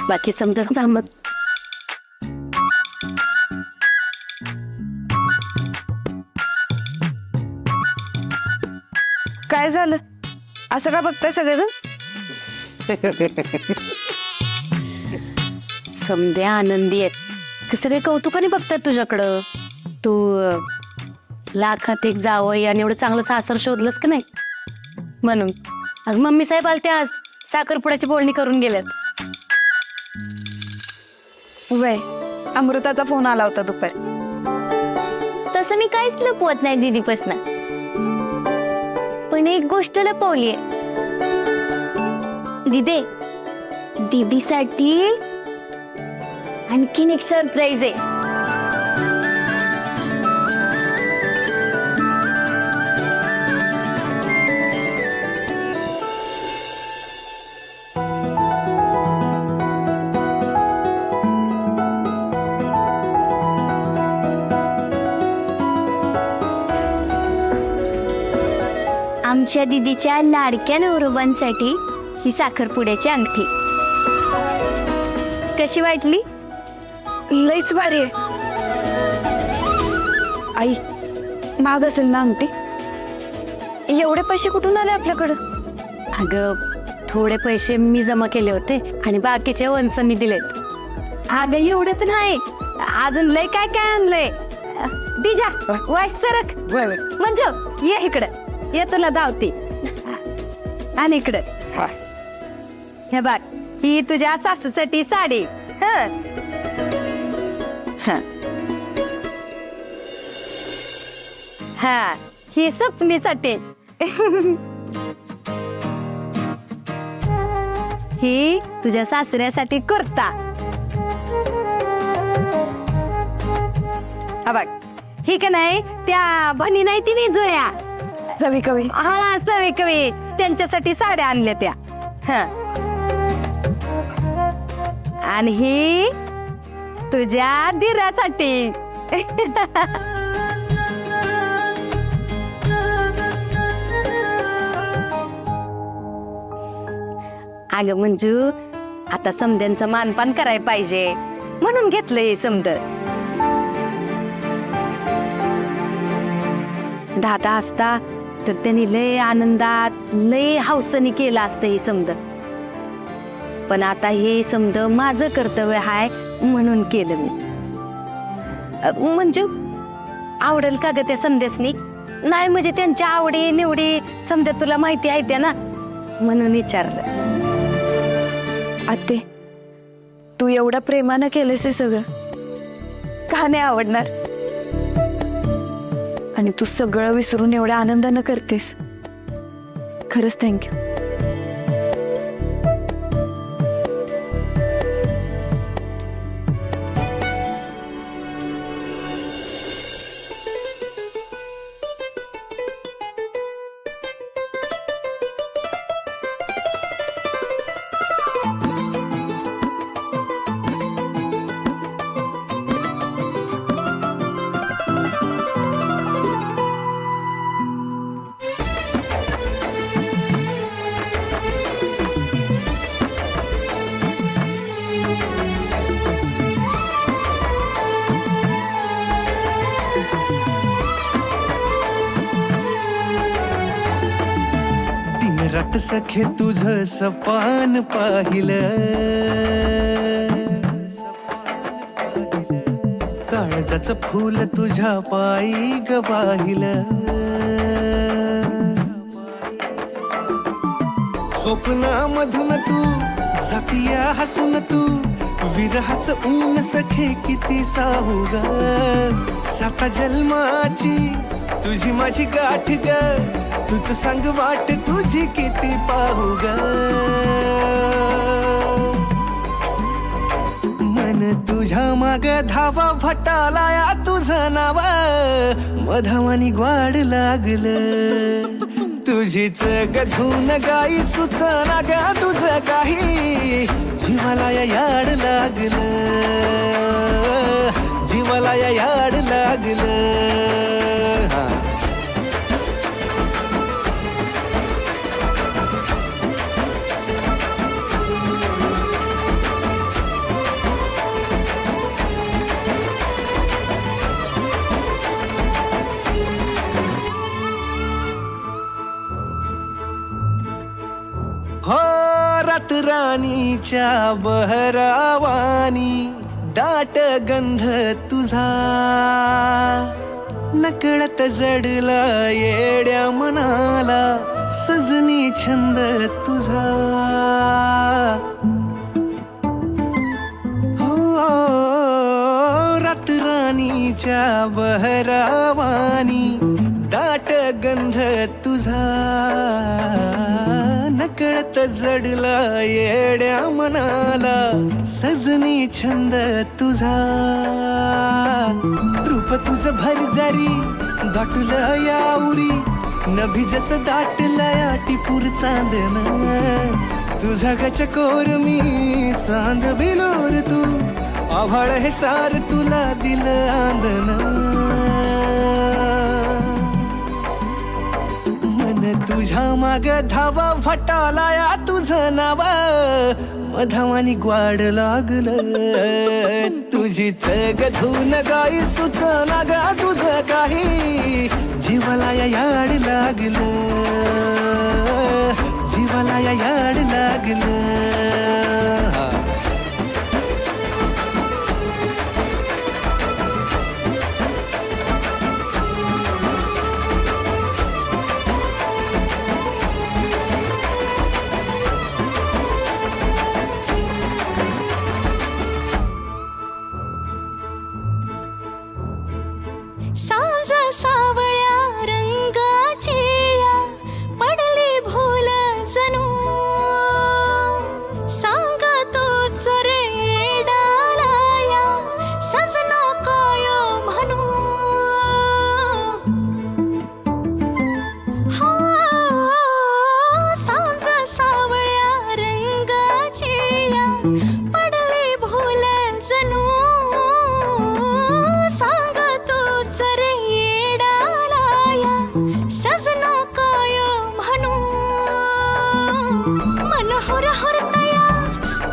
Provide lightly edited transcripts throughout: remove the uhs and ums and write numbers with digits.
बाकी समजा सामत. काय झालं असं का बघताय सगळेजण? समध्या आनंदी आहेत ते सगळे कौतुकाने बघतात तुझ्याकडं. तू लाखात एक जावई आणि एवढं चांगलं सासर शोधलंस का नाही म्हणून. अगं मम्मी साहेब आलते आज, साखरपुड्याची बोलणी करून गेल्यात. वय अमृताचा फोन आला होता दुपारी. तसं मी काहीच लपवत नाही दीदीपासनं, पण एक गोष्ट लपवलीये. दिदे, दीदीसाठी आणखीन एक सरप्राईज आहे. आमच्या दीदीच्या लाडक्या नवरोबांसाठी ही साखरपुड्याची अंगठी. कशी वाटली? लईच भारी आहे. आई महाग असेल ना अंगठी? एवढे पैसे कुठून आले आपल्याकडं? अगं थोडे पैसे मी जमा केले होते आणि बाकीचे वंसांनी दिलेत. अगं एवढंच नाही, अजून लय काय काय आणलंय. दिजा वाईस सरक. म्हणजे ये इकडं, ये तुला धावती. आणि इकडं हे बघ, ही तुझ्या सासूसाठी साडी. हा ही स्वप्नीसाठी. ही तुझ्या सासऱ्यासाठी कुर्ता. हा बघ, ही का नाही त्या बनी नाही ती वेजुळ्या सवी कवी. हा सवी कवी त्यांच्यासाठी साड्या आणल्या त्या. आणि ही तुझ्या दिरासाठी. अगं मंजू, आता समद्यांचं मानपान करायला पाहिजे म्हणून घेतलंय समद. दादा असता तर त्यांनी लय आनंदात लय हौसनी केलं असतं हे समद. पण आता हे समद माझं कर्तव्य हाय म्हणून केलं मी. म्हणजे आवडेल का ग त्या समद्यासनी? नाही म्हणजे त्यांच्या आवडी निवडी समद्या तुला माहिती आहे त्या ना, म्हणून विचारलं. आते तू एवढं प्रेमानं केलंस हे सगळं, का नाही आवडणार? आणि तू सगळं विसरून एवढ्या आनंदानं करतेस, खरंच थँक्यू. रट सखे तुझं सपान पाहिलं, काळजाचं फूल तुझ्या पायी ग वाहिलं. स्वप्नामधून तू जातीया हसून तू, विरहाचं ऊन सखे किती साहू ग. साता जन्माची तुझी माझी गाठ ग, तुझं सांग वाट तुझी किती पाहू ग. मन तुझ्या माग धावा फटालाया तुझं नाव, मधावानी ग्वाड लागलं. तुझीच गधून गाई सुचना ग तुझं काही, जीवाला या याड लागलं, जीवाला या याड लागलं. रात राणीच्या बहरावानी दाट गंध तुझा नकळत जडला येड्या मनाला सजनी छंद तुझा हो रात राणीच्या बहरावानी दाट गंध तुझा नकळत जडला येड्या मनाला सजनी छंद तुझा रूप तुझं भरजरी दाटलं याउरी नभी जसं दाटलया टिपूर चांदन तुझा गचकोर मी चांद बिलोर तू आभाळ हे सार तुला दिलं आंदन मन तुझ्या माग धावा फटालाया तुझं नाव मधावानी ग्वाड लागलं तुझी चग धुन गाई सुचना ग तुझं काही जीवाला या याड लागलं जीवाला या याड लागलं सांज सावळ्या रंगाची या पडली भूल जणू सांग तूच रे डाळाया सजना काय म्हणू हो सांज सावळ्या रंगाची या पडली भूल जणू सांग तूच रे येडालाया सजना काय म्हणू मन हुर हुरतया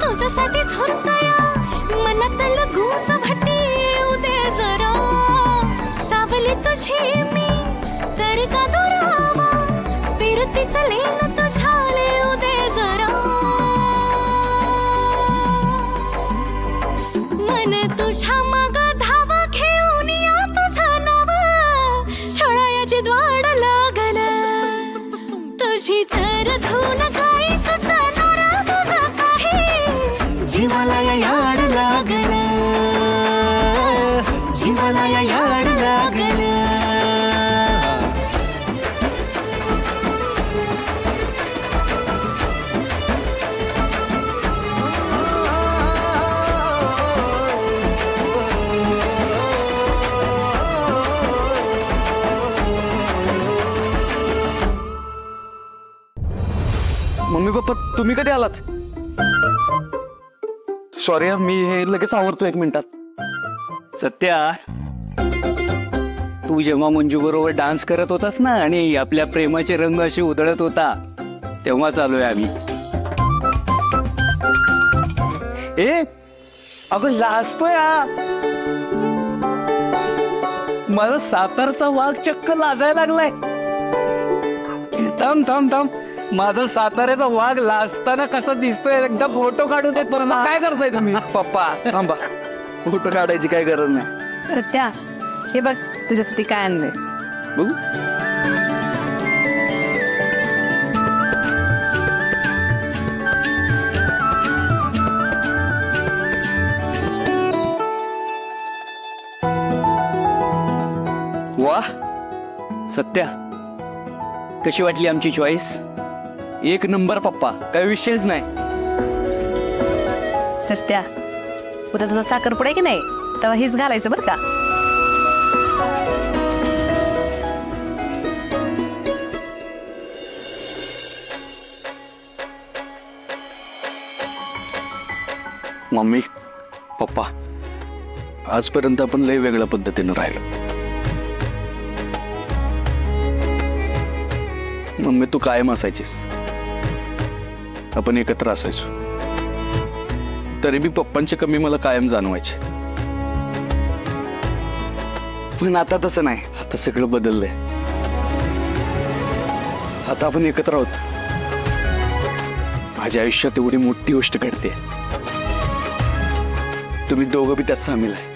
तुझ्यासाठीच हुरतया मनातल गुंज भटी उदे जरा सावली तुझी मी तर का दुरावा पिरतीच लेन तुझ्याले उदे जरा मन तुझ्या मग धावा घेऊन या तुझं नाव छळायाची द्वाड लागल तुझी चर धुन गाई सुचणार तुझं काही जीवाला या याड लागलं जीवाला या याड लागलं मम्मी पप्पा तुम्ही कधी आलात? सॉरी मी हे लगेच आवरतो 1 मिनिटात. सत्या, तू जेव्हा मंजू बरोबर डान्स करत होतास ना आणि आपल्या प्रेमाचे रंग असे उधळत होता तेव्हा चालूय आम्ही. ए अगं लाजतोय हा. माझा सातारचा वाघ चक्क लाजायला लागलाय. थांब थांब थांब, माझा साताऱ्याचा वाघ लाजताना कसा दिसतोय एकदा फोटो काढू देत. मला काय करताय तुम्ही? पप्पा थांबा, फोटो काढायची काय गरज नाही. सत्या हे बघ तुझ्यासाठी काय आणलंय बघू. वाह सत्या, कशी वाटली आमची चॉईस? 1 नंबर पप्पा, काही विषयच नाही. सत्या उद्या तुझा साखरपुडा आहे की नाही तेव्हा हेच घालायचं बरं का. मम्मी पप्पा, आजपर्यंत आपण लय वेगळ्या पद्धतीनं राहिलो. मम्मी तू कायम असायचीस, आपण एकत्र असायचो, तरी बी पप्पांची कमी मला कायम जाणवायची. पण आता तसं नाही. आता सगळं बदललंय. आता आपण एकत्र आहोत माझ्या आयुष्यात एवढी मोठी गोष्ट घडते, तुम्ही दोघं बी त्यात सामील आहे.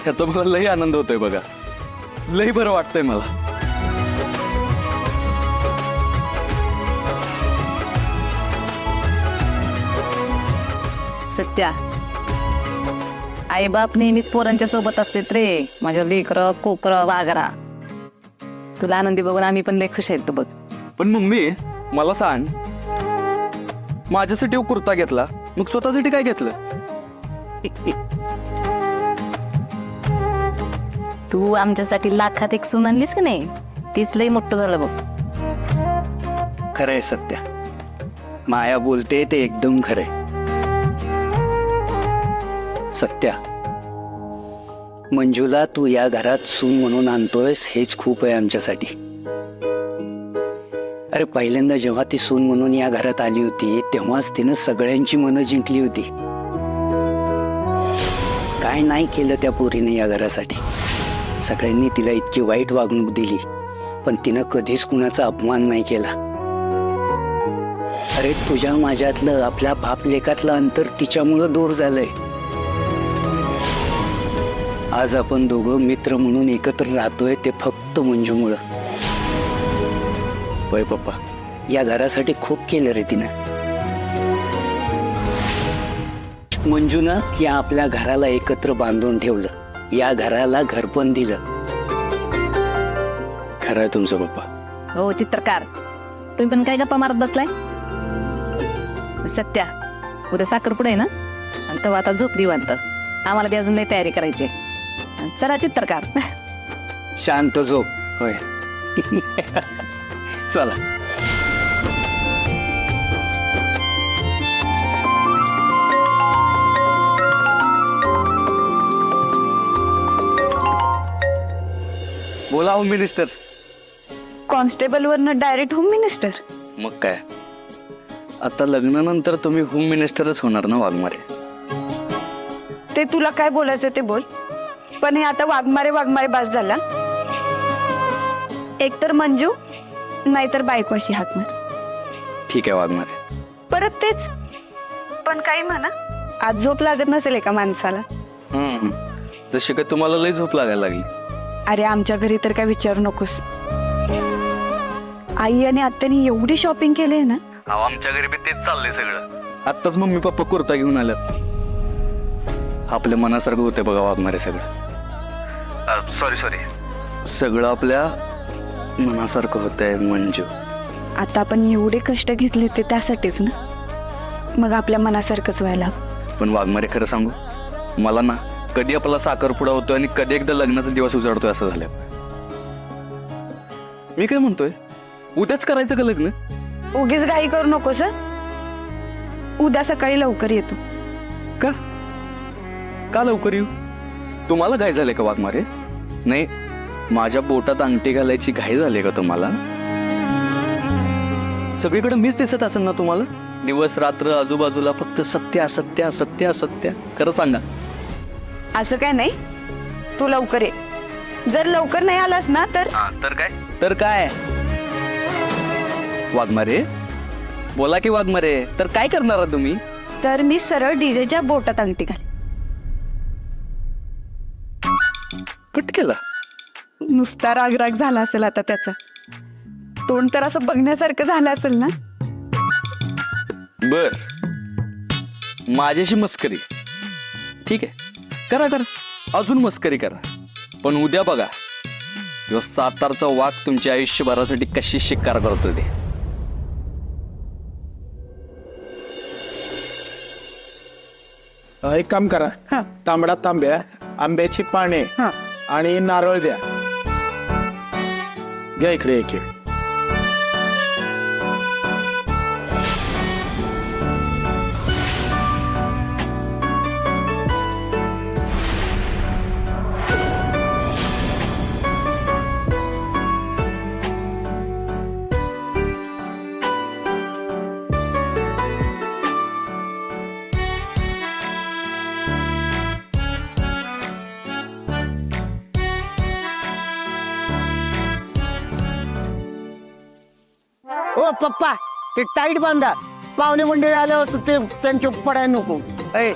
ह्याचा मला लई आनंद होतोय बघा, लई बरं वाटतंय मला. सत्या, आई बाप नेहमीच पोरांच्या सोबत असतेत रे. माझ्या लेकरं कोकरं वागरा. तुला आनंदी बघून आम्ही पण लय खुश आहेत बघ. पण मम्मी मला सांग, माझ्यासाठी कुर्ता घेतला, मग स्वतःसाठी काय घेतलं? तू आमच्यासाठी लाखात एक सून आणलीस की नाही, तीच लय मोठं झालं बघ. खरंय सत्या, माया बोलते ते एकदम खरंय. सत्या, मंजूला तू या घरात सून म्हणून आणतोयस हेच खूप आहे आमच्यासाठी. अरे पहिल्यांदा जेव्हा ती सून म्हणून या घरात आली होती तेव्हाच तिनं सगळ्यांची मनं जिंकली होती. काय नाही केलं त्या पोरीने या घरासाठी. सगळ्यांनी तिला इतकी वाईट वागणूक दिली, पण तिनं कधीच कुणाचा अपमान नाही केला. अरे तुझ्या माझ्यातलं, आपल्या बाप लेकातलं अंतर तिच्यामुळं दूर झालंय. आज आपण दोघं मित्र म्हणून एकत्र राहतोय ते फक्त मंजूमुळं. होय पप्पा, या घरासाठी खूप केलं रे तिनं. मंजूनं या आपल्या घराला एकत्र बांधून ठेवलं, या घराला घरपण दिलं. खरं आहे तुमचं पप्पा. हो चित्रकार, तुम्ही पण काय गप्पा मारत बसलाय? सत्या, उद्या साखरपुडा आहे ना, आणि तेव्हा आता झोप निवांत. आम्हाला बी अजून लई तयारी करायची आहे. चला चित्रकार. शांत झोप. होय. चला. बोला होम मिनिस्टर. कॉन्स्टेबल वरनं डायरेक्ट होम मिनिस्टर. मग काय, आता लग्नानंतर तुम्ही होम मिनिस्टरच होणार ना वाघमारे. ते तुला काय बोलायचं ते बोल, पण हे आता वाघमारे बास झाला. एकतर मंजू नाहीतर बायको अशी हाक मार. ठीक आहे वाघमारे. परत तेच. पण काही म्हणा, आज झोप लागत नसेल एका माणसाला. जशी काय तुम्हाला लई झोप लागायला लागली. अरे आमच्या घरी तर काय विचारू नकोस. आई आणि आत्याने एवढी शॉपिंग केली आहे ना. आमच्या घरी बी तेच चाललंय सगळं. आत्ताच मम्मी पप्पा कुर्ता घेऊन आल्यात. आपल्या मनासारखं होते बघा वाघमारे सगळं. सॉरी सगळं आपल्या मनासारखं होतंय मंजू. आता आपण एवढे कष्ट घेतले ते त्यासाठीच ना, मग आपल्या मनासारखंच व्हायला हवं. पण वाघमारे खरं सांगू, मला ना कधी आपला साखरपुडा होतोय आणि कधी एकदा लग्नाचा दिवस उजाडतोय असं झालं. मी काय म्हणतोय, उद्याच करायचं का लग्न? उगीच घाई करू नकोस हं. उद्या सकाळी लवकर येतो. का का लवकर येऊ? तुम्हाला घाई झाले का वाघमारे? नाही, माझ्या बोटात अंगठी घालायची घाई झाली का तुम्हाला? सगळीकडे मीच दिसत असेल ना तुम्हाला, दिवस रात्र आजूबाजूला फक्त सत्य असत्य असत्य असत्य. खरं सांगा. असं काय नाही, तू लवकर ये. जर लवकर नाही आलास ना तर तर काय वाघमारे, बोला की वाघमारे, तर काय करणार आहात तुम्ही? तर मी सरळ डीजेच्या बोटात अंगठी घाल. कट केला. नुसता राग झाला असेल आता त्याचा. तोंड तर असं बघण्यासारखं झालं असेल ना. बर, माझ्याशी मस्करी ठीक आहे, करा अजून मस्करी करा. पण उद्या बघा, सातारचा वाघ तुमच्या आयुष्यभरासाठी कशी शिकार करतो ते. एक काम करा, हा. तांबडा तांब्या, आंब्याची पाने हा. आणि नारळ द्या. घ्या इकडे एक एक. ओ पप्पा, ते टाईट बांधा. पाहुणे मंडळी आल्यावर ते त्यांच्या पडायला नको. ए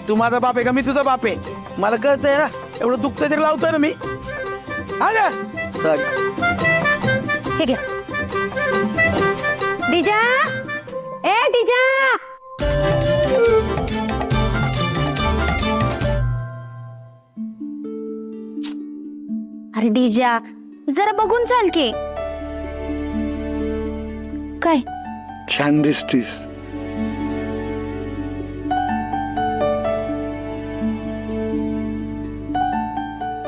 तू माझा बाप आहे का मी तुझा बाप आहे? मला कळतंय ना, एवढं दुखतंय तरी लावतोय ना मी. हा सॉरी. हे घ्या डिजा. ए डिजा. अरे डीजा जरा बघून चाल की. काय छान दिसतीस.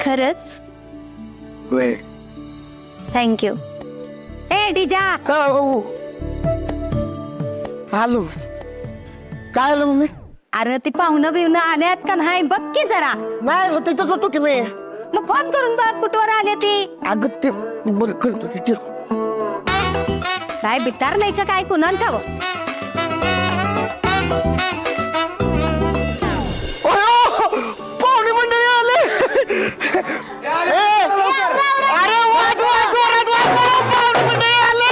खरंच वे थँक्यू. ए डिजा. आलो. काय आलं मम्मी? अरे ती पाहुणं बिवणं आल्यात का नाही बघ की जरा. नाही तिथंच होतो की मी. मग फोन करून बघ कुठवर आले ती. अगं ते बरं करतो. काय बितार नाही का काय कुणाला ठाव. पाहुणे मंडळी आले. अरे वाट वाट जोरात वाट. पाहुणे मंडळी आले.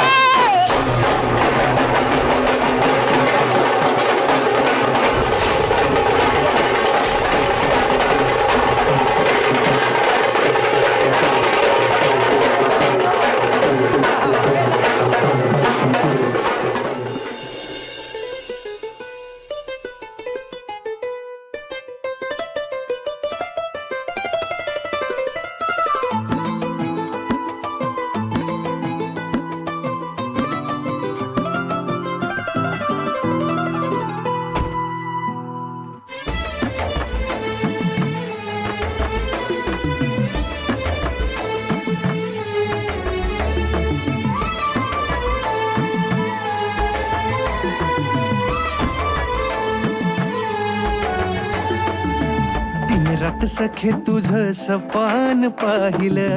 दिन रात सखे तुझं सपान पाहिलं,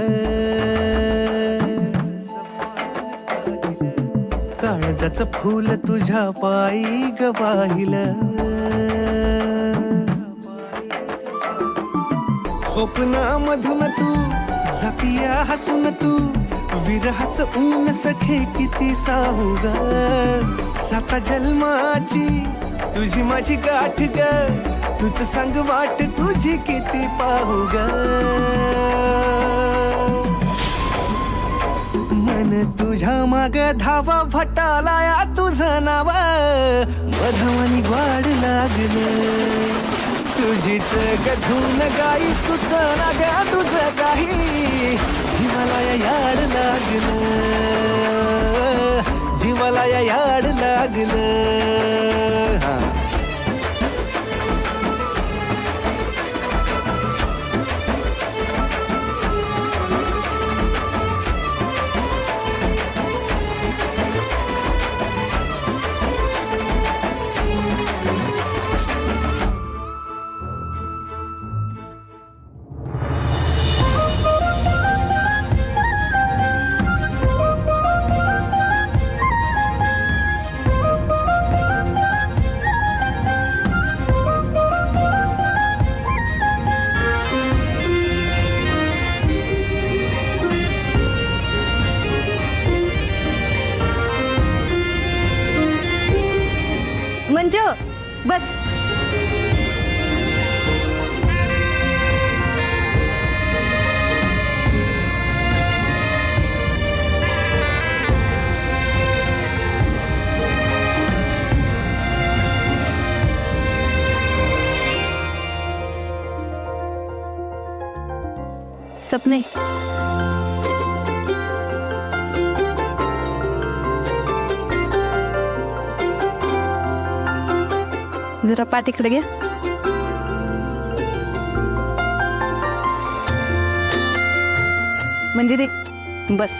काळजाचं फूल तुझ्या पायी ग वाहिलं. स्वप्नामधून तू जातीया हसून तू, विरहाचं ऊन सखे किती साहू ग. 7 जन्माची तुझी माझी गाठ ग, तुझ सांग वाट तुझी किती पाहू ग. मन तुझ्या माग धावा भटाला तुझं नाव, बधावानी वाढ लागलं. तुझीच गधून गाई सुचना ग तुझं काही, जीवाला याड लागलं. जीवाला याड लागलं. हा मंजू बस. सपने जरा पाठीकडे घ्या. मंजिरी बस.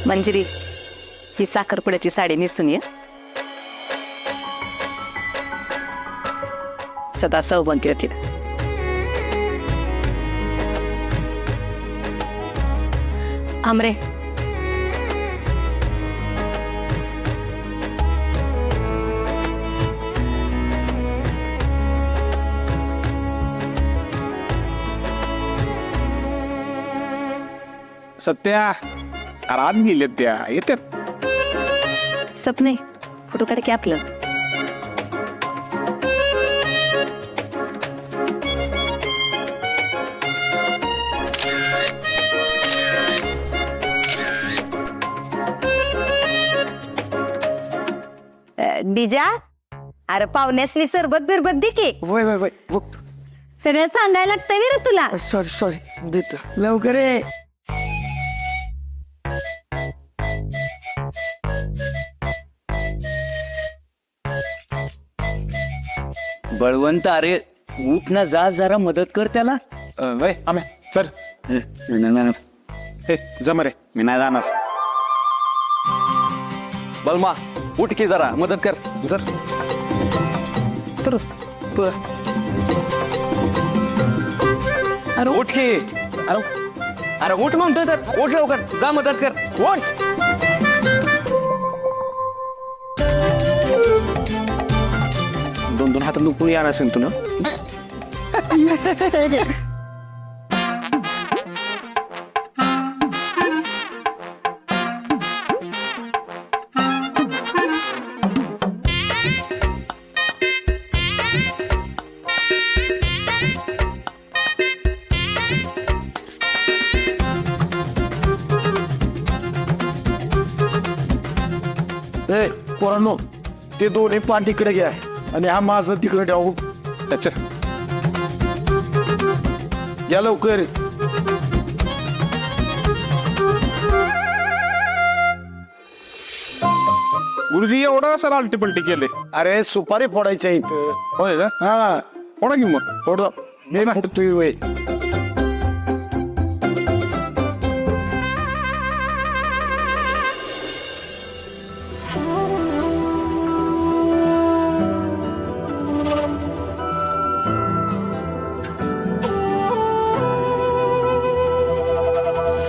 मंजिरी ही साखरपुड्याची साडी नेसून ये. सदा सौभाग्यवती. आमरे, सत्या रात गेले त्या येतात. सपने फोटो काढ की आपलं. डिजा, अरे पाहुण्यासनी सरबत बिरबत दे की. वय वय वय बघ. सगळं सांगायला लागतंय रे तुला. सॉरी सॉरी देतो लवकर ये. बळवंत अरे उठ ना, जा जरा मदत कर त्याला. वय आम्ही चल. मी नाही जाणार. हे जमा रे, मी नाही जाणार. बलमा उठ की जरा मदत कर. जर तर अरे उठ की. अरे उठ म्हणतोय तर उठ लवकर, जा मदत कर. उठ. दोन दोन हातात लुकून यायला असेल तुला. ए पोरांनो, ते दोन्ही पान तिकडे घ्या आणि हा माझं तिकडे ठेवू. अच्छा या लवकर. गुरुजी एवढा सर आलटी पलटी केले. अरे सुपारी फोडायच्या इथं. होय का? हा फोडा की मग. फोडा मी फोडतोय वय.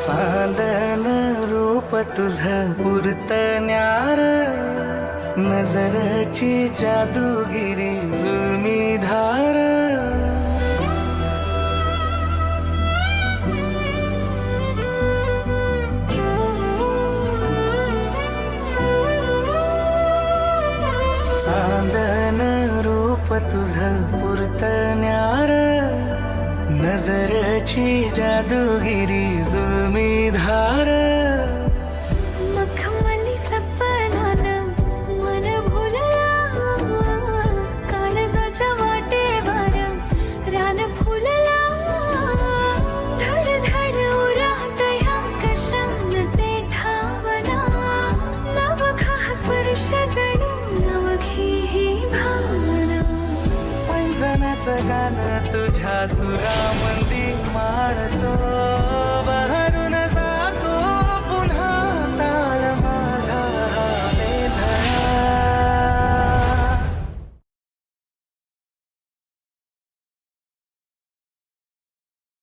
चांदन रूप तुझं पुरतण्यार, नजरची जादूगिरी जुलमी धार. चांदन रूप तुझं पुरतण्यार, नजरची जादूगिरी जुलमी धार. मखमली सपनानं मन भुलला, काळजाच्या वाटेवर रान फुलला. धड धड उरात ह्या कशान ते ठावना, नवखा स्पर्श जणू नवखी ही भावना. पैंजनाचं गाणं तुझ्या सुरामंदी माडतो बहर.